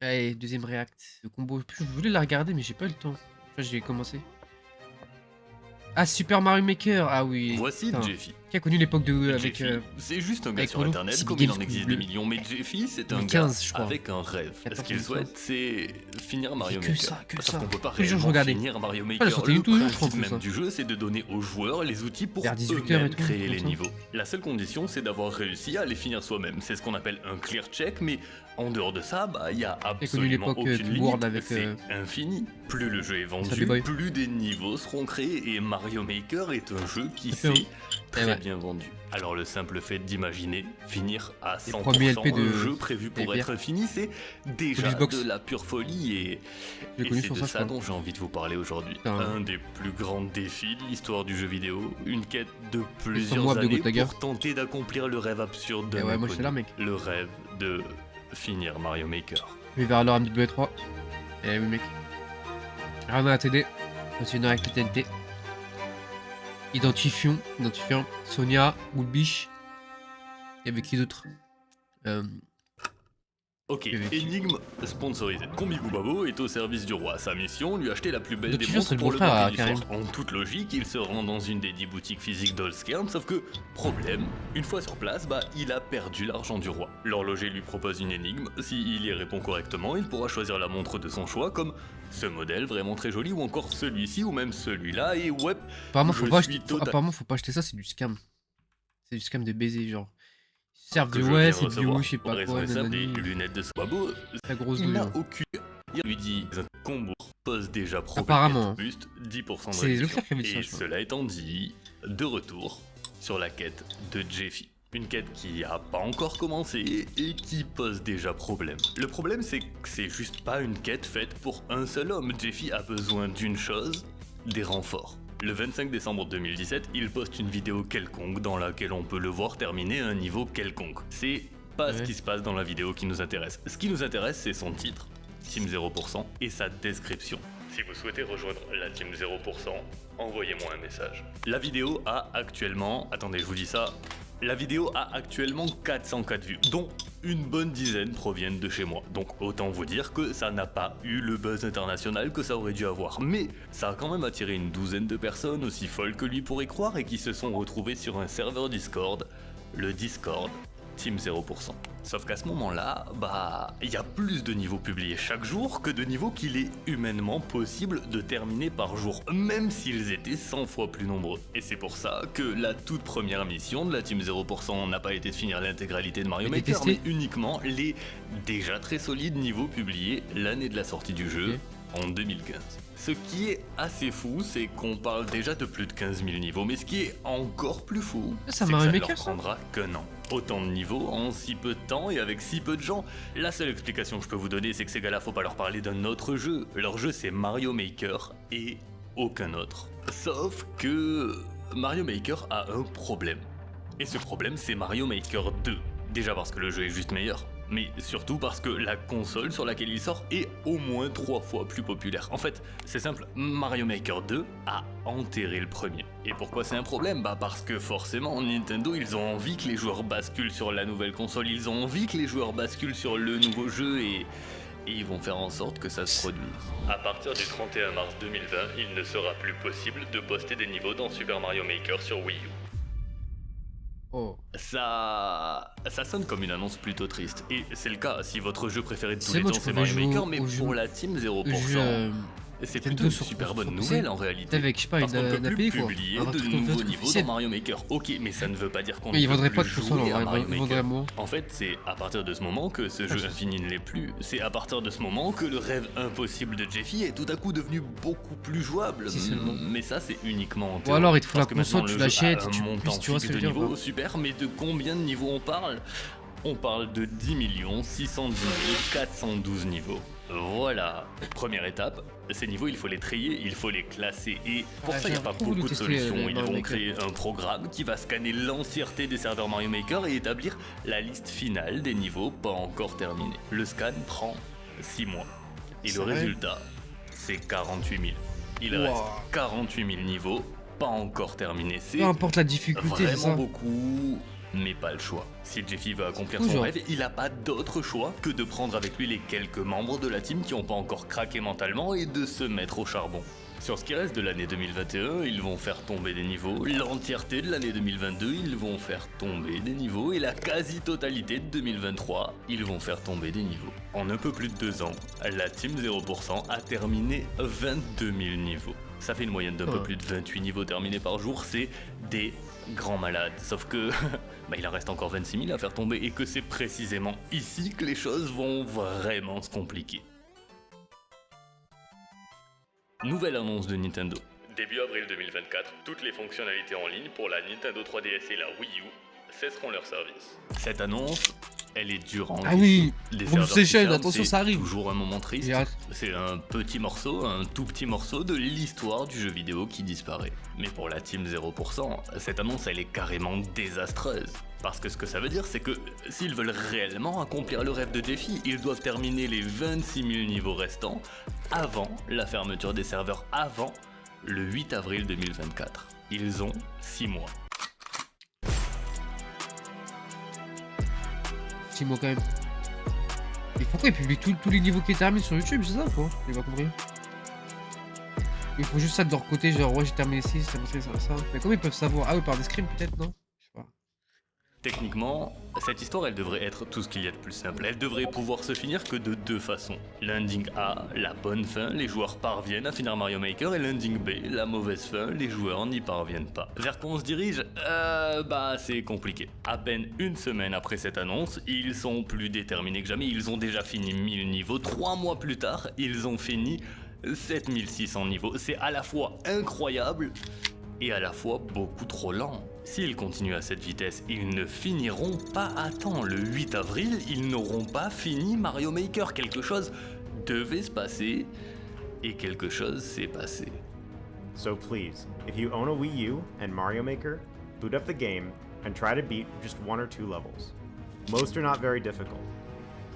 Allez, deuxième react. Le combo. Je voulais la regarder, mais j'ai pas eu le temps. Tu vois, j'ai commencé. Ah, Super Mario Maker. Ah oui. Voici Putain. Jeffy. Qui a connu l'époque de avec Jeffy, c'est juste un gars avec sur Renault, internet CB comme il Games en existe bleu. des millions, mais Jeffy c'est un 2015, gars je crois. avec un rêve. Ce 14, qu'il 2015. souhaite c'est finir Mario Que Maker. ça, que Sauf ça. qu'on peut pas Tous les jours, je réellement regardais. finir Mario elle Maker. sortait Le tous les jours, je crois, en principe plus, même hein. du jeu c'est de donner aux joueurs les outils pour Vers 18 h et eux-mêmes tout, créer comme les ça. niveaux. La seule condition c'est d'avoir réussi à les finir soi-même. C'est ce qu'on appelle un clear check, mais en dehors de ça, il y a Qui a connu absolument l'époque aucune Twin World limite. avec C'est infini. Plus le jeu est vendu, Boy. plus des niveaux seront créés et Mario Maker est un jeu qui Ça fait s'est très ouais. bien vendu. Alors le simple fait d'imaginer finir à 100% premiers LP de un jeu prévu pour Pierre. être fini, c'est déjà Xbox. de la pure folie et J'ai connu c'est sur de ça, je ça crois. dont j'ai envie de vous parler aujourd'hui. Putain. Un des plus grands défis de l'histoire du jeu vidéo, une quête de mois plusieurs de années Gotaga. pour tenter d'accomplir le rêve absurde de Et ouais, moi j'étais là, mec. le rêve de finir Mario Maker. Je vais vers leur MW3. Eh oui, mec. Rien à TD. Continuons avec le TNT. Identifiant Sonia, Woolbish. Et avec qui d'autre Ok, Avec- énigme sponsorisée. Combi Boubabo est au service du roi. Sa mission, lui acheter la plus belle des Identifiant, montres c'est le pour le beau-frère à banquet du soir. Karim. En toute logique, il se rend dans une des 10 boutiques physiques d'Olskern, sauf que, problème, une fois sur place, il a perdu l'argent du roi. L'horloger lui propose une énigme, s'il y répond correctement, il pourra choisir la montre de son choix, comme ce modèle vraiment très joli, ou encore celui-ci, ou même celui-là, et ouais, Apparemment, je faut pas suis acheter... total- Apparemment, faut pas acheter ça, c'est du scam. C'est du scam de baiser, genre. Ils servent que du je ouais, viens c'est du recevoir. je sais pas Raison quoi, est simple, des nanani. lunettes de Swabo, La grosse il douille. n'a hein. aucune. Il lui dit un combo pose déjà problème. Apparemment. Boost 10% de C'est réduction. Leclerc qui avait dit ça, Et je crois. cela étant dit, de retour sur la quête de Jeffy. Une quête qui a pas encore commencé et qui pose déjà problème. Le problème c'est que c'est juste pas une quête faite pour un seul homme. Jeffy a besoin d'une chose, des renforts. Le 25 décembre 2017, il poste une vidéo quelconque dans laquelle on peut le voir terminer un niveau quelconque. C'est pas ce Ouais. qui se passe dans la vidéo qui nous intéresse. Ce qui nous intéresse, c'est son titre, Team 0%, et sa description. Si vous souhaitez rejoindre la Team 0%, envoyez-moi un message. La vidéo a actuellement... Attendez, je vous dis ça. La vidéo a actuellement 404 vues, dont une bonne dizaine proviennent de chez moi. Donc autant vous dire que ça n'a pas eu le buzz international que ça aurait dû avoir. Mais ça a quand même attiré une douzaine de personnes aussi folles que lui pourrait croire et qui se sont retrouvées sur un serveur Discord, le Discord Team 0%. Sauf qu'à ce moment-là, il y a plus de niveaux publiés chaque jour que de niveaux qu'il est humainement possible de terminer par jour, même s'ils étaient 100 fois plus nombreux. Et c'est pour ça que la toute première mission de la Team 0% n'a pas été de finir l'intégralité de Mario Mais Maker, détesté. mais uniquement les déjà très solides niveaux publiés l'année de la sortie du jeu, en 2015. Ce qui est assez fou, c'est qu'on parle déjà de plus de 15 000 niveaux, mais ce qui est encore plus fou, Ça, c'est que Mario ça ne Maker, leur ça prendra qu'un an. Autant de niveaux en si peu de temps et avec si peu de gens. La seule explication que je peux vous donner, c'est que ces gars-là, faut pas leur parler d'un autre jeu. Leur jeu, c'est Mario Maker et aucun autre. Sauf que Mario Maker a un problème. Et ce problème, c'est Mario Maker 2. Déjà parce que le jeu est juste meilleur, mais surtout parce que la console sur laquelle il sort est au moins 3 fois plus populaire. En fait, c'est simple, Mario Maker 2 a enterré le premier. Et pourquoi c'est un problème ? Parce que forcément, Nintendo, ils ont envie que les joueurs basculent sur la nouvelle console, ils ont envie que les joueurs basculent sur le nouveau jeu et ils vont faire en sorte que ça se produise. À partir du 31 mars 2020, il ne sera plus possible de poster des niveaux dans Super Mario Maker sur Wii U. Oh. Ça sonne comme une annonce plutôt triste. Et c'est le cas si votre jeu préféré de tous C'est les bon, temps tu c'est pouvais Mario jouer Maker, au mais jeu- pour la Team 0%, c'est Nintendo plutôt une sur- super sur bonne PC. nouvelle en réalité. Avec, je sais pas, Parce qu'on ne une peut plus API, quoi. publier Un de truc nouveaux truc niveaux dans officiel. Mario Maker. Ok, mais ça ne veut pas dire qu'on Mais ne ils peut vendraient plus pas de console, jouer à ils Mario vendraient Maker. moins. En fait, c'est à partir de ce moment que ce jeu infini ne l'est plus. C'est à partir de ce moment que le rêve impossible de Jeffy est tout à coup devenu beaucoup plus jouable. Si seulement. Mais ça, c'est uniquement en Ou théorie. alors, il te faut Parce la que maintenant, console, tu le jeu a l'achètes, un et tu montant puisses, tu vois ce fixe que de je veux dire, niveau, quoi. super, mais de combien de niveaux on parle ? On parle de 10 610 412 niveaux. Voilà, première étape, ces niveaux il faut les trier, il faut les classer et pour Ouais, ça il n'y a j'ai pas beaucoup voulu beaucoup de tester, solutions. les Ils Mario vont Maker. créer un programme qui va scanner l'entièreté des serveurs Mario Maker et établir la liste finale des niveaux pas encore terminés. Le scan prend 6 mois et C'est le vrai résultat c'est 48 000. Il Wow. reste 48 000 niveaux pas encore terminés. C'est Peu importe la difficulté, c'est vraiment ça. beaucoup. mais pas le choix. Si Jeffy veut accomplir son Toujours. rêve, il n'a pas d'autre choix que de prendre avec lui les quelques membres de la team qui n'ont pas encore craqué mentalement et de se mettre au charbon. Sur ce qui reste de l'année 2021, ils vont faire tomber des niveaux, l'entièreté de l'année 2022, ils vont faire tomber des niveaux, et la quasi-totalité de 2023, ils vont faire tomber des niveaux. En un peu plus de 2 ans, la Team 0% a terminé 22 000 niveaux. Ça fait une moyenne d'un peu plus de 28 niveaux terminés par jour, c'est des grands malades. Sauf que il en reste encore 26 000 à faire tomber, et que c'est précisément ici que les choses vont vraiment se compliquer. Nouvelle annonce de Nintendo. Début avril 2024, toutes les fonctionnalités en ligne pour la Nintendo 3DS et la Wii U cesseront leur service. Cette annonce, elle est dure en Ah oui, les Move serveurs qui Station, ferment, attention, c'est ça arrive. toujours un moment triste. J'ai hâte. C'est un petit morceau, un tout petit morceau de l'histoire du jeu vidéo qui disparaît. Mais pour la Team 0%, cette annonce, elle est carrément désastreuse. Parce que ce que ça veut dire, c'est que s'ils veulent réellement accomplir le rêve de Jeffy, ils doivent terminer les 26 000 niveaux restants avant la fermeture des serveurs, avant le 8 avril 2024. Ils ont 6 mois. 6 mois quand même. Et pourquoi ils publient tous les niveaux qui terminent sur YouTube, c'est ça quoi? J'ai pas compris. Il faut juste ça de leur côté, genre ouais j'ai terminé 6, ça me fait ça. Mais comment ils peuvent savoir? Ah oui, par des scrims peut-être, non? Je sais pas. Techniquement, cette histoire, elle devrait être tout ce qu'il y a de plus simple. Elle devrait pouvoir se finir que de 2 façons. L'ending A, la bonne fin, les joueurs parviennent à finir Mario Maker, et l'ending B, la mauvaise fin, les joueurs n'y parviennent pas. Vers quoi on se dirige? C'est compliqué. À peine une semaine après cette annonce, ils sont plus déterminés que jamais, ils ont déjà fini 1000 niveaux. 3 mois plus tard, ils ont fini 7600 niveaux. C'est à la fois incroyable et à la fois beaucoup trop lent. S'ils continuent à cette vitesse, ils ne finiront pas à temps. Le 8 avril, ils n'auront pas fini Mario Maker. Quelque chose devait se passer, et quelque chose s'est passé. So please, if you own a Wii U and Mario Maker, boot up the game and try to beat just 1 or 2 levels. Most are not very difficult.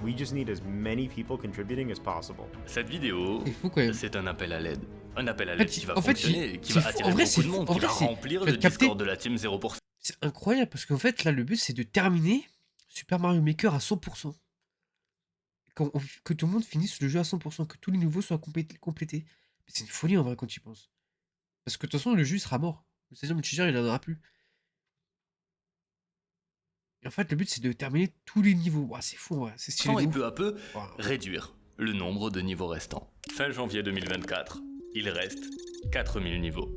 We just need as many people contributing as possible. Cette vidéo, C'est fou quand même. c'est un appel à l'aide. Un appel à l'aide qui va en fait, fonctionner, qui c'est va fou. attirer En vrai, beaucoup c'est de fou. monde, En qui va vrai, c'est- remplir tu le vas capter. Discord de la Team 0%. C'est incroyable parce qu'en fait là le but c'est de terminer Super Mario Maker à 100%. Que tout le monde finisse le jeu à 100%, que tous les niveaux soient complétés. Mais c'est une folie en vrai quand tu y penses. Parce que de toute façon le jeu il sera mort. Le Session Multijoueur il en aura plus. Et en fait le but c'est de terminer tous les niveaux. Ouah, c'est fou, ouais. C'est stylé. Et de ouf. peu à peu, Ouah. réduire le nombre de niveaux restants. Fin janvier 2024, il reste 4000 niveaux.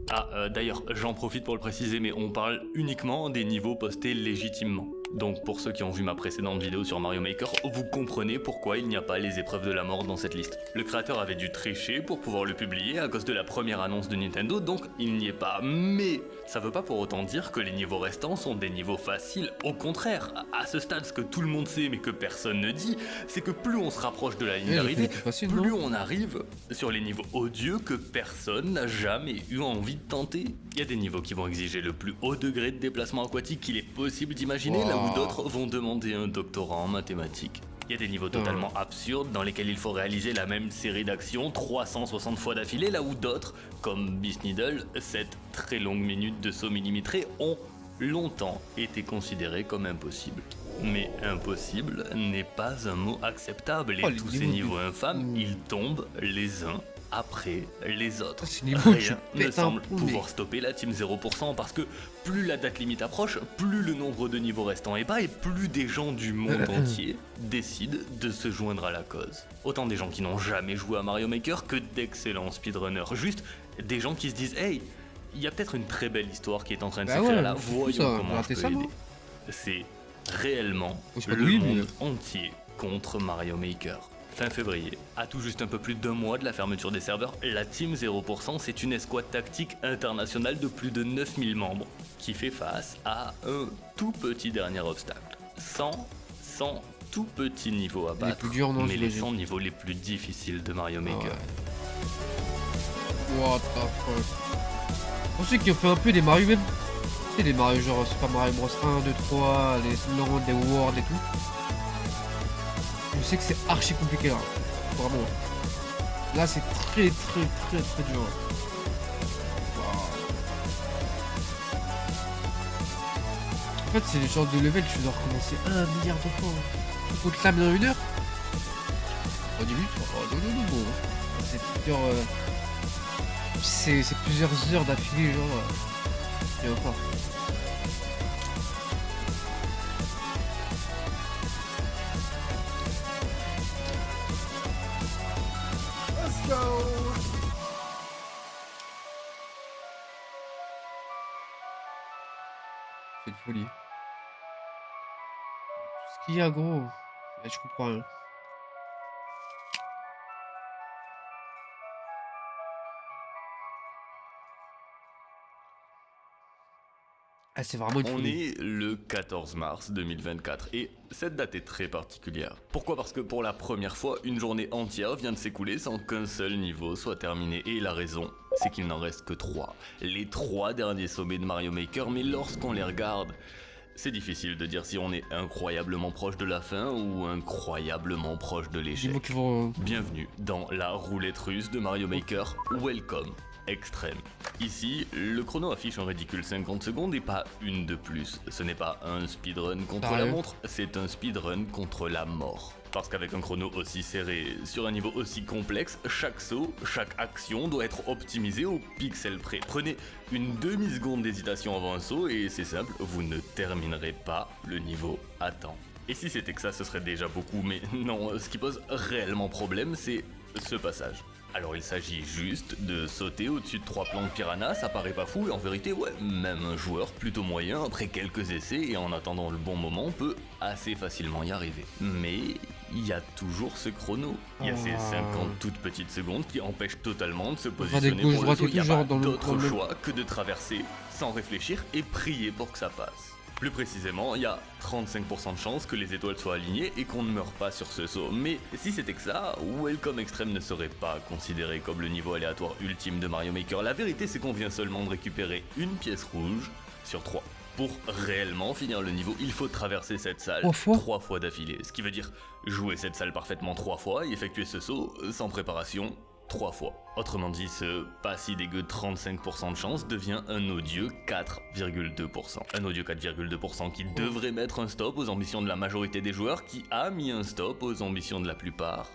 D'ailleurs, j'en profite pour le préciser, mais on parle uniquement des niveaux postés légitimement. Donc pour ceux qui ont vu ma précédente vidéo sur Mario Maker, vous comprenez pourquoi il n'y a pas les épreuves de la mort dans cette liste. Le créateur avait dû tricher pour pouvoir le publier à cause de la première annonce de Nintendo, donc il n'y est pas. Mais ça veut pas pour autant dire que les niveaux restants sont des niveaux faciles. Au contraire, à ce stade, ce que tout le monde sait mais que personne ne dit, c'est que plus on se rapproche de la ligne Ouais, d'arrivée, c'est plus facile, plus non on arrive sur les niveaux odieux que personne n'a jamais eu envie de tenter. Il y a des niveaux qui vont exiger le plus haut degré de déplacement aquatique qu'il est possible d'imaginer, là où Wow. d'autres vont demander un doctorat en mathématiques. Il y a des niveaux totalement absurdes dans lesquels il faut réaliser la même série d'actions 360 fois d'affilée, là où d'autres, comme Beast Needle, cette très longue minute de saut millimétré, ont longtemps été considérés comme impossibles. Mais impossible n'est pas un mot acceptable, et Oh, les tous ces niveaux niveaux de- infâmes, ils tombent les uns après les autres. C'est les niveaux, tu Rien ne pètes un semble plomb, pouvoir mais- stopper la Team 0%, parce que plus la date limite approche, plus le nombre de niveaux restants est bas, et plus des gens du monde entier décident de se joindre à la cause. Autant des gens qui n'ont jamais joué à Mario Maker que d'excellents speedrunners. Juste des gens qui se disent « Hey, il y a peut-être une très belle histoire qui est en train de Bah s'écrire ouais, là, c'est fou, voyons ça. comment je Rater peux ça, aider. non » C'est réellement Oh, c'est pas le oui, mais- monde entier contre Mario Maker. Fin février, à tout juste un peu plus d'1 mois de la fermeture des serveurs, la Team 0%, c'est une escouade tactique internationale de plus de 9000 membres qui fait face à un tout petit dernier obstacle. 100 tout petits niveaux à Les battre, plus durs, non, mais les j'imagine. 100 niveaux les plus difficiles de Mario Ah Maker. ouais. What the fuck. Pour ceux qui ont fait un peu des Mario même, tu sais, des Mario genre Super Mario Bros 1, 2, 3, les Land, les World et tout. Je sais que c'est archi compliqué là. Vraiment. Là c'est très dur. Waouh. En fait, c'est le genre de level que tu dois recommencer 1 milliard de fois. Faut te l'âme dans 1 heure. En 10 minutes. Oh non, non, non, non. C'est plusieurs heures d'affilée, genre. Et encore. Let's go! C'est une folie. Tout ce qu'il y a, gros. Là, je comprends rien. Ah, c'est vraiment une On folie. est le 14 mars 2024 et cette date est très particulière. Pourquoi? Parce que pour la première fois, une journée entière vient de s'écouler sans qu'un seul niveau soit terminé. Et la raison, c'est qu'il n'en reste que 3. Les 3 derniers sommets de Mario Maker, mais lorsqu'on les regarde, c'est difficile de dire si on est incroyablement proche de la fin ou incroyablement proche de Dis-moi l'échec. qu'ils vont. Bienvenue dans la roulette russe de Mario Maker. Welcome Extreme. Ici, le chrono affiche un ridicule 50 secondes et pas une de plus. Ce n'est pas un speedrun contre la Sérieux? montre, c'est un speedrun contre la mort. Parce qu'avec un chrono aussi serré, sur un niveau aussi complexe, chaque saut, chaque action doit être optimisée au pixel près. Prenez une demi-seconde d'hésitation avant un saut et c'est simple, vous ne terminerez pas le niveau à temps. Et si c'était que ça, ce serait déjà beaucoup, mais non, ce qui pose réellement problème, c'est ce passage. Alors il s'agit juste de sauter au-dessus de 3 plans de piranha, ça paraît pas fou, et en vérité, ouais, même un joueur plutôt moyen, après quelques essais et en attendant le bon moment, peut assez facilement y arriver. Mais il y a toujours ce chrono. Il y a ces 50 toutes petites secondes qui empêchent totalement de se faire des positionner gauches pour le droites saut. et Il n'y a tout, genre pas dans le- d'autre dans le même- choix que de traverser sans réfléchir et prier pour que ça passe. Plus précisément, il y a 35% de chances que les étoiles soient alignées et qu'on ne meure pas sur ce saut. Mais si c'était que ça, Welcome Extreme ne serait pas considéré comme le niveau aléatoire ultime de Mario Maker. La vérité, c'est qu'on vient seulement de récupérer une pièce rouge sur 3. Pour réellement finir le niveau, il faut traverser cette salle 3 fois fois d'affilée. Ce qui veut dire jouer cette salle parfaitement 3 fois et effectuer ce saut sans préparation 3 fois. Autrement dit, ce pas si dégueu de 35% de chance devient un odieux 4,2%. Un odieux 4,2% qui devrait mettre un stop aux ambitions de la majorité des joueurs, qui a mis un stop aux ambitions de la plupart,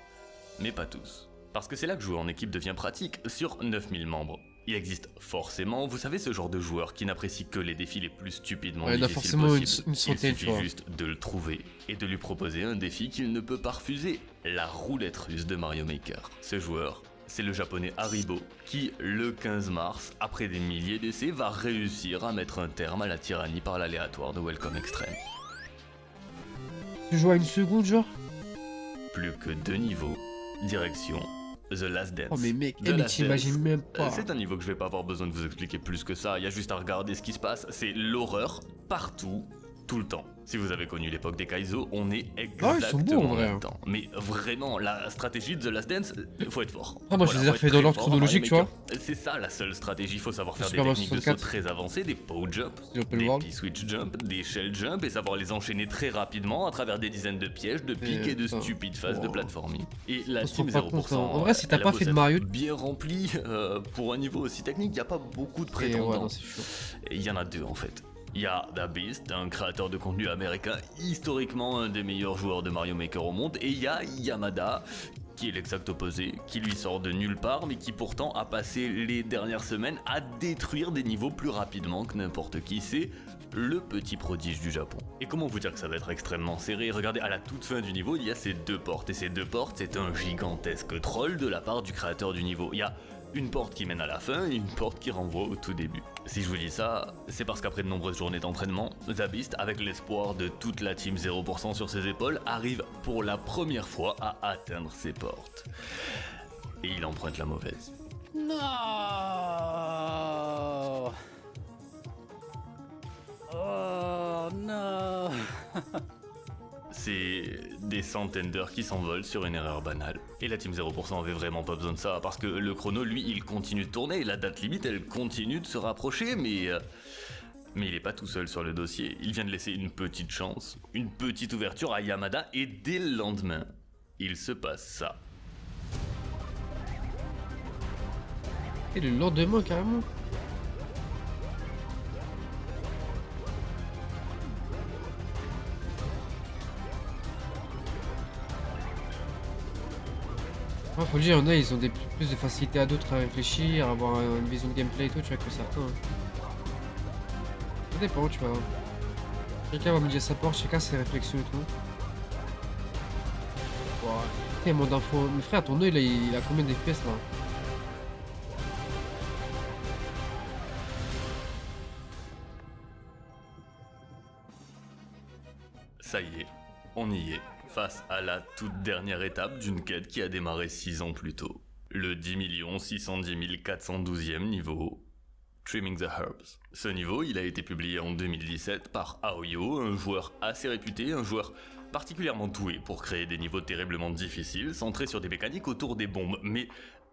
mais pas tous. Parce que c'est là que jouer en équipe devient pratique. Sur 9000 membres, il existe forcément, vous savez, ce genre de joueur qui n'apprécie que les défis les plus stupidement Ouais, il y en a difficiles forcément possibles. une centaine, Il tu suffit vois. juste de le trouver et de lui proposer un défi qu'il ne peut pas refuser. La roulette russe de Mario Maker. Ce joueur, c'est le japonais Haribo, qui, le 15 mars, après des milliers d'essais, va réussir à mettre un terme à la tyrannie par l'aléatoire de Welcome Extreme. Tu joues à 1 seconde, genre? Plus que 2 niveaux, direction The Last Dance. Oh, mais mec, The mais Last t'imagines Dance, même pas. c'est un niveau que je vais pas avoir besoin de vous expliquer plus que ça, il y a juste à regarder ce qui se passe, c'est l'horreur partout, tout le temps. Si vous avez connu l'époque des Kaizo, on est Ah, ils sont beaux, en exactement vrai. là-dedans. Mais vraiment, la stratégie de The Last Dance, faut être fort. Ah, moi, je les ai faut refait être dans très l'ordre fort en chronologique, Mario tu vois. Maker. C'est ça la seule stratégie, faut savoir faire des Super Mario techniques de saut 64. très avancées, des pow jump, C'est Open des World. P-switch jump, des shell jump et savoir les enchaîner très rapidement à travers des dizaines de pièges, de pics et de putain. stupides phases de Wow. platforming. Et la On se team rend pas 0%, compte, hein. En vrai, si t'as elle a pas beau fait de s'être Mario- bien rempli, pour un niveau aussi technique, il n'y a pas beaucoup de Et ouais, prétendants. non, c'est chaud. Et il y en a 2 en fait. Il y a The Beast, un créateur de contenu américain, historiquement un des meilleurs joueurs de Mario Maker au monde, et il y a Yamada, qui est l'exact opposé, qui lui sort de nulle part, mais qui pourtant a passé les dernières semaines à détruire des niveaux plus rapidement que n'importe qui. C'est le petit prodige du Japon. Et comment vous dire que ça va être extrêmement serré? Regardez, à la toute fin du niveau, il y a ces 2 portes, et ces 2 portes, c'est un gigantesque troll de la part du créateur du niveau. Il y a une porte qui mène à la fin et une porte qui renvoie au tout début. Si je vous dis ça, c'est parce qu'après de nombreuses journées d'entraînement, The Beast, avec l'espoir de toute la team 0% sur ses épaules, arrive pour la première fois à atteindre ces portes. Et il emprunte la mauvaise. No! Oh no! C'est des centaines d'heures qui s'envolent sur une erreur banale. Et la team 0% avait vraiment pas besoin de ça, parce que le chrono, lui, il continue de tourner, et la date limite, elle continue de se rapprocher, mais il est pas tout seul sur le dossier. Il vient de laisser une petite chance, une petite ouverture à Yamada, et dès le lendemain, il se passe ça. Et le lendemain, carrément. Ouais, faut le dire, il y en a, ils ont plus de facilité à d'autres à réfléchir, à avoir une vision de gameplay et tout, tu vois, que certains. Ça dépend, tu vois. Chacun va me dire sa porte, chacun ses réflexions et tout. Wow. Tellement d'infos. Mais frère, ton œil là, il a combien d'FPS là? Ça y est, on y est, face à la toute dernière étape d'une quête qui a démarré 6 ans plus tôt. Le 10 610 412e niveau, Trimming the Herbs. Ce niveau, il a été publié en 2017 par Aoyo, un joueur assez réputé, un joueur particulièrement doué pour créer des niveaux terriblement difficiles, centrés sur des mécaniques autour des bombes, mais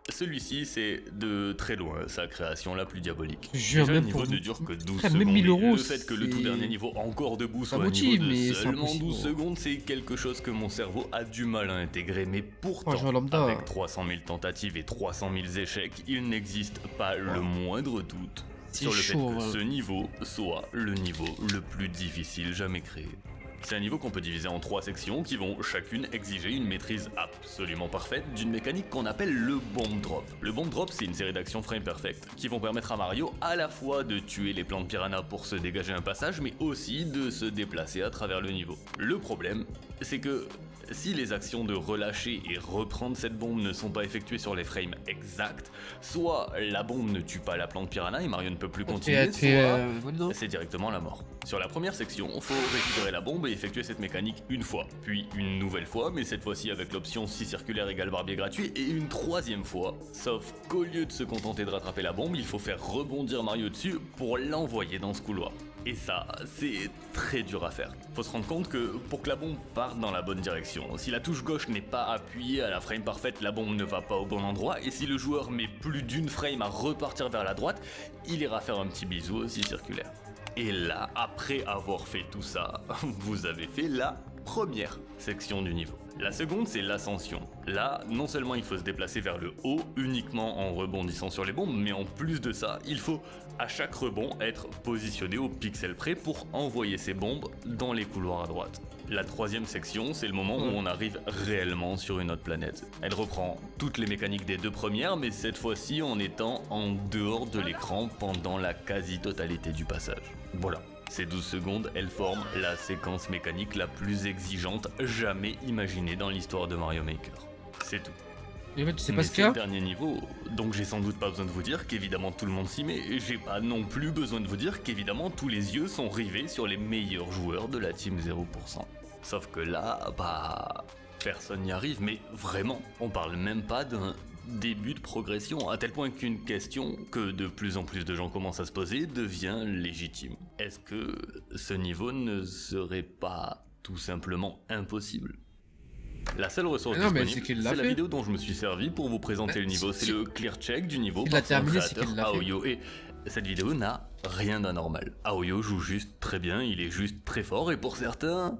celui-ci, c'est de très loin sa création la plus diabolique. Je jure, Déjà, le même niveau pour ne dure que 12 frère, secondes. même 1000 et euros, le fait que le tout c'est- dernier niveau encore debout Ça soit un motive, niveau de mais c'est seulement impossible. 12 secondes, c'est quelque chose que mon cerveau a du mal à intégrer. Mais pourtant, joueur lambda. avec 300 000 tentatives et 300 000 échecs, il n'existe pas le moindre doute C'est sur le chaud, fait que hein. ce niveau soit le niveau le plus difficile jamais créé. C'est un niveau qu'on peut diviser en 3 sections qui vont chacune exiger une maîtrise absolument parfaite d'une mécanique qu'on appelle le bomb drop. Le bomb drop, c'est une série d'actions frame perfect qui vont permettre à Mario à la fois de tuer les plantes piranha pour se dégager un passage, mais aussi de se déplacer à travers le niveau. Le problème, c'est que si les actions de relâcher et reprendre cette bombe ne sont pas effectuées sur les frames exacts, soit la bombe ne tue pas la plante piranha et Mario ne peut plus continuer, soit c'est directement la mort. Sur la première section, faut récupérer la bombe et effectuer cette mécanique une fois, puis une nouvelle fois, mais cette fois-ci avec l'option si circulaire égale barbier gratuit, et une troisième fois, sauf qu'au lieu de se contenter de rattraper la bombe, il faut faire rebondir Mario dessus pour l'envoyer dans ce couloir. Et ça, c'est très dur à faire. Faut se rendre compte que pour que la bombe parte dans la bonne direction, si la touche gauche n'est pas appuyée à la frame parfaite, la bombe ne va pas au bon endroit, et si le joueur met plus d'une frame à repartir vers la droite, il ira faire un petit bisou aussi circulaire. Et là, après avoir fait tout ça, vous avez fait la première section du niveau. La seconde, c'est l'ascension. Là, non seulement il faut se déplacer vers le haut uniquement en rebondissant sur les bombes, mais en plus de ça, il faut à chaque rebond être positionné au pixel près pour envoyer ces bombes dans les couloirs à droite. La troisième section, c'est le moment où on arrive réellement sur une autre planète. Elle reprend toutes les mécaniques des deux premières, mais cette fois-ci en étant en dehors de l'écran pendant la quasi-totalité du passage. Voilà. Ces 12 secondes, elles forment la séquence mécanique la plus exigeante jamais imaginée dans l'histoire de Mario Maker. C'est tout. Et ouais, tu sais pas Mais ce qu'il c'est y le a? dernier niveau, donc j'ai sans doute pas besoin de vous dire qu'évidemment tout le monde s'y met, et j'ai pas non plus besoin de vous dire qu'évidemment tous les yeux sont rivés sur les meilleurs joueurs de la team 0%. Sauf que là, bah... personne n'y arrive, mais vraiment, on parle même pas d'un début de progression, à tel point qu'une question que de plus en plus de gens commencent à se poser devient légitime. Est-ce que ce niveau ne serait pas tout simplement impossible ? La seule ressource Ah non, mais disponible, c'est qu'il l'a c'est la fait. vidéo dont je me suis servi pour vous présenter le niveau. C'est le clear check du niveau Il l'a par son terminé, c'est créateur qu'il l'a fait. Aoyo. Et cette vidéo n'a rien d'anormal. Aoyo joue juste très bien, il est juste très fort, et pour certains,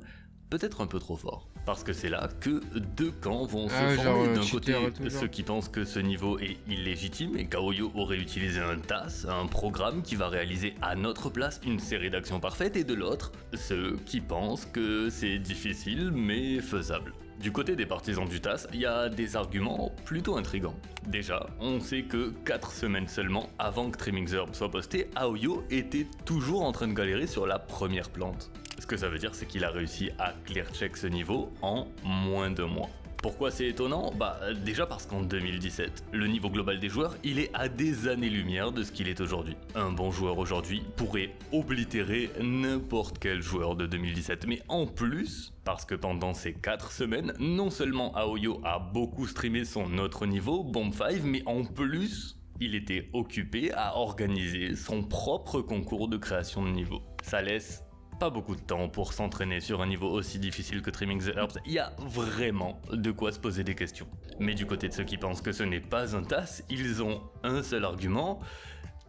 peut-être un peu trop fort. Parce que c'est là que deux camps vont Ah ouais, se genre, former. D'un cheater côté, et tout, genre. ceux qui pensent que ce niveau est illégitime et qu'Aoyo aurait utilisé un TAS, un programme qui va réaliser à notre place une série d'actions parfaites, et de l'autre, ceux qui pensent que c'est difficile mais faisable. Du côté des partisans du TAS, il y a des arguments plutôt intrigants. Déjà, on sait que 4 semaines seulement avant que Trimming the Herb soit posté, Aoyo était toujours en train de galérer sur la première plante. Ce que ça veut dire, c'est qu'il a réussi à clear check ce niveau en moins de mois. Pourquoi c'est étonnant ? Bah déjà parce qu'en 2017, le niveau global des joueurs, il est à des années-lumière de ce qu'il est aujourd'hui. Un bon joueur aujourd'hui pourrait oblitérer n'importe quel joueur de 2017, mais en plus, parce que pendant ces 4 semaines, non seulement Aoyo a beaucoup streamé son autre niveau, Bomb 5, mais en plus, il était occupé à organiser son propre concours de création de niveau. Ça laisse pas beaucoup de temps pour s'entraîner sur un niveau aussi difficile que Trimming the Herbs. Il y a vraiment de quoi se poser des questions. Mais du côté de ceux qui pensent que ce n'est pas un TAS, ils ont un seul argument,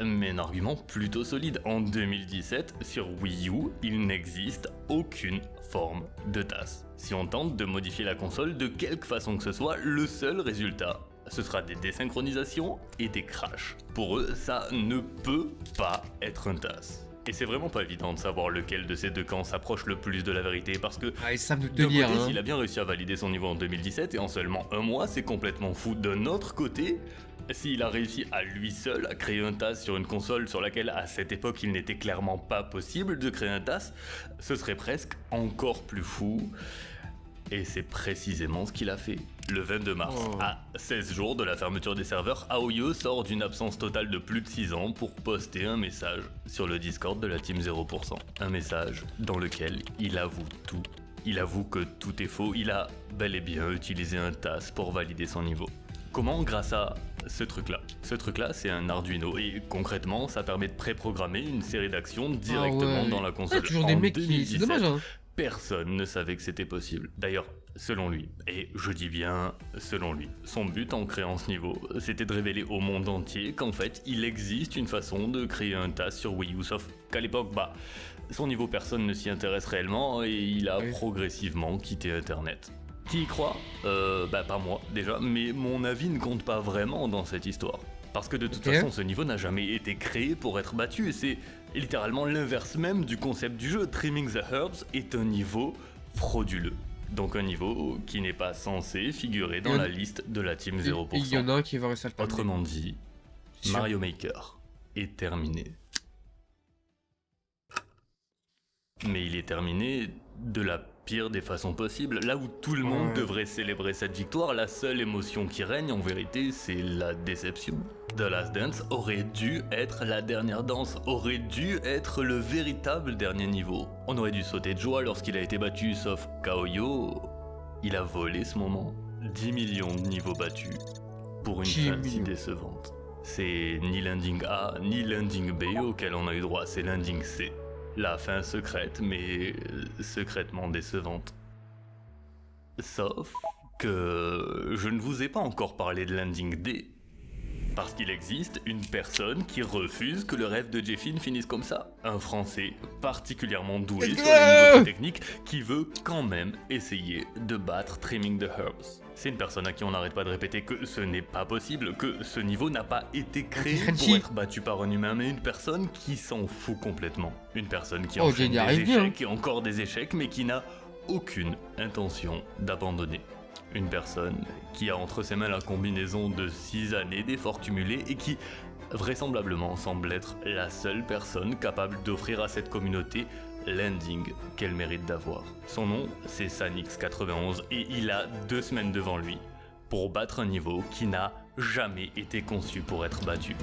mais un argument plutôt solide. En 2017, sur Wii U, il n'existe aucune forme de TAS. Si on tente de modifier la console de quelque façon que ce soit, le seul résultat, ce sera des désynchronisations et des crashs. Pour eux, ça ne peut pas être un TAS. Et c'est vraiment pas évident de savoir lequel de ces deux camps s'approche le plus de la vérité parce que Ah, ils savent nous d'un tenir, côté, hein. s'il a bien réussi à valider son niveau en 2017 et en seulement un mois, c'est complètement fou. D'un autre côté, s'il a réussi à lui seul à créer un TAS sur une console sur laquelle à cette époque il n'était clairement pas possible de créer un TAS, ce serait presque encore plus fou. Et c'est précisément ce qu'il a fait. Le 22 mars, Oh. à 16 jours de la fermeture des serveurs, Aoyo sort d'une absence totale de plus de 6 ans pour poster un message sur le Discord de la Team 0%. Un message dans lequel il avoue tout. Il avoue que tout est faux, il a bel et bien utilisé un TAS pour valider son niveau. Comment? Grâce à ce truc-là. Ce truc-là, c'est un Arduino et concrètement, ça permet de préprogrammer une série d'actions directement ouais. dans la console. Toujours des En mecs qui. C'est 2017, dommage, hein. personne ne savait que c'était possible. D'ailleurs, selon lui, et je dis bien selon lui, son but en créant ce niveau, c'était de révéler au monde entier qu'en fait, il existe une façon de créer un TAS sur Wii U, sauf qu'à l'époque, son niveau personne ne s'y intéresse réellement et il a Oui. progressivement quitté Internet. Qui y croit? Pas moi déjà, mais mon avis ne compte pas vraiment dans cette histoire. Parce que de toute Ok. façon, ce niveau n'a jamais été créé pour être battu, et c'est littéralement l'inverse même du concept du jeu. Trimming the Herbs est un niveau frauduleux. Donc un niveau qui n'est pas censé figurer dans Et- la liste de la Team Et 0%. il y en a un qui va réussir à le terminer. Autrement dit, C'est sûr. Mario Maker est terminé. Mais il est terminé de la pire des façons possibles. Là où tout le monde Ouais. devrait célébrer cette victoire, la seule émotion qui règne en vérité, c'est la déception. The Last Dance aurait dû être la dernière danse, aurait dû être le véritable dernier niveau. On aurait dû sauter de joie lorsqu'il a été battu, sauf qu'Aoyo, il a volé ce moment. 10 millions de niveaux battus pour une 10 fin si millions. décevante. C'est ni l'ending A, ni l'ending B auquel on a eu droit, c'est l'ending C. La fin secrète, mais secrètement décevante. Sauf que je ne vous ai pas encore parlé de l'ending D. Parce qu'il existe une personne qui refuse que le rêve de Jeffin finisse comme ça. Un Français particulièrement doué sur les niveaux techniques qui veut quand même essayer de battre Trimming the Herbs. C'est une personne à qui on n'arrête pas de répéter que ce n'est pas possible, que ce niveau n'a pas été créé Frenchy. pour être battu par un humain, mais une personne qui s'en fout complètement. Une personne qui Oh, enchaîne Jenny des arrive bien. échecs et encore des échecs, mais qui n'a aucune intention d'abandonner. Une personne qui a entre ses mains la combinaison de 6 années d'efforts cumulés et qui, vraisemblablement, semble être la seule personne capable d'offrir à cette communauté l'ending qu'elle mérite d'avoir. Son nom, c'est Sanix91 et il a 2 semaines devant lui pour battre un niveau qui n'a jamais été conçu pour être battu.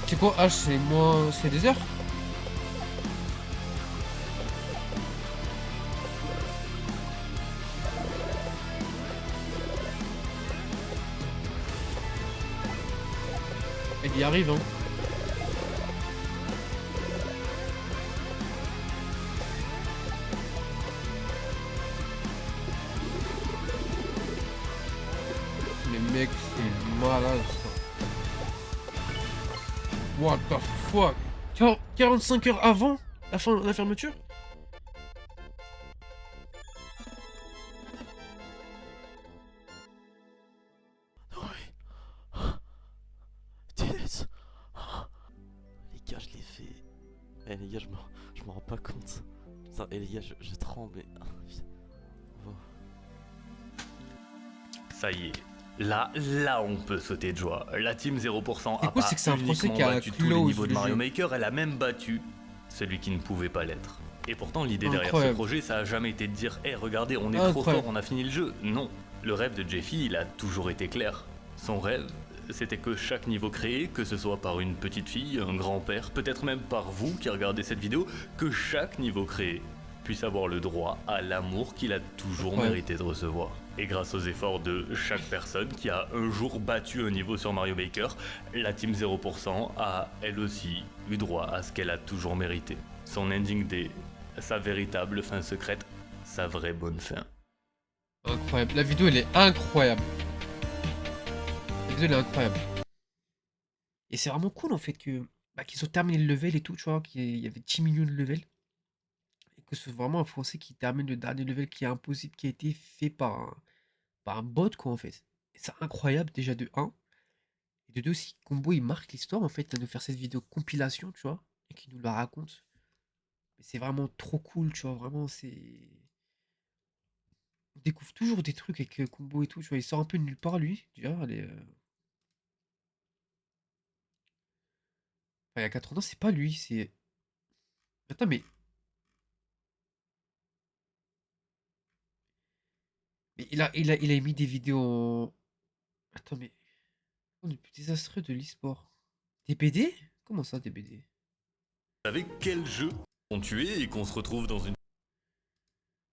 C'est quoi H? C'est moins. C'est des heures? Il y arrive, hein. Les mecs, c'est malade ça. What the fuck? 45 heures avant la fermeture? Yes. Les gars, je l'ai fait. Eh les gars, je m'en rends pas compte. Putain, les gars, je tremble. Oh. Ça y est. Là, on peut sauter de joie. La team 0% Et a quoi, pas c'est que c'est un Français uniquement qui a battu tous les close niveaux de le Mario jeu. Maker, elle a même battu celui qui ne pouvait pas l'être. Et pourtant, l'idée derrière ce Incroyable. projet, ça a jamais été de dire « Eh, regardez, on est trop Incroyable. fort, on a fini le jeu ». Non, le rêve de Jeffy, il a toujours été clair. Son rêve, c'était que chaque niveau créé, que ce soit par une petite fille, un grand-père, peut-être même par vous qui regardez cette vidéo, que chaque niveau créé puisse avoir le droit à l'amour qu'il a toujours Ouais. mérité de recevoir. Et grâce aux efforts de chaque personne qui a un jour battu un niveau sur Mario Maker, la team 0% a elle aussi eu droit à ce qu'elle a toujours mérité. Son ending day, sa véritable fin secrète, sa vraie bonne fin. Incroyable. La vidéo, elle est incroyable. La vidéo, elle est incroyable. Et c'est vraiment cool, en fait, qu'ils ont terminé le level et tout, tu vois, qu'il y avait 10 millions de levels. Et que c'est vraiment un Français qui termine le dernier level qui est impossible, qui a été fait par un bot, quoi, en fait. Et c'est incroyable, déjà, de 1. Et Et de deux aussi, Combo, il marque l'histoire, en fait, à nous faire cette vidéo compilation, tu vois, et qui nous la raconte. Mais c'est vraiment trop cool, tu vois, vraiment, c'est... On découvre toujours des trucs avec Combo et tout, tu vois, il sort un peu de nulle part, lui, déjà, allez... Enfin, il y a 4 ans, c'est pas lui, c'est... Attends, mais il a mis des vidéos en... Attends, mais... On est plus désastreux de l'e-sport. Des BD? Comment ça, des BD? Avec quel jeu on tué et qu'on se retrouve dans une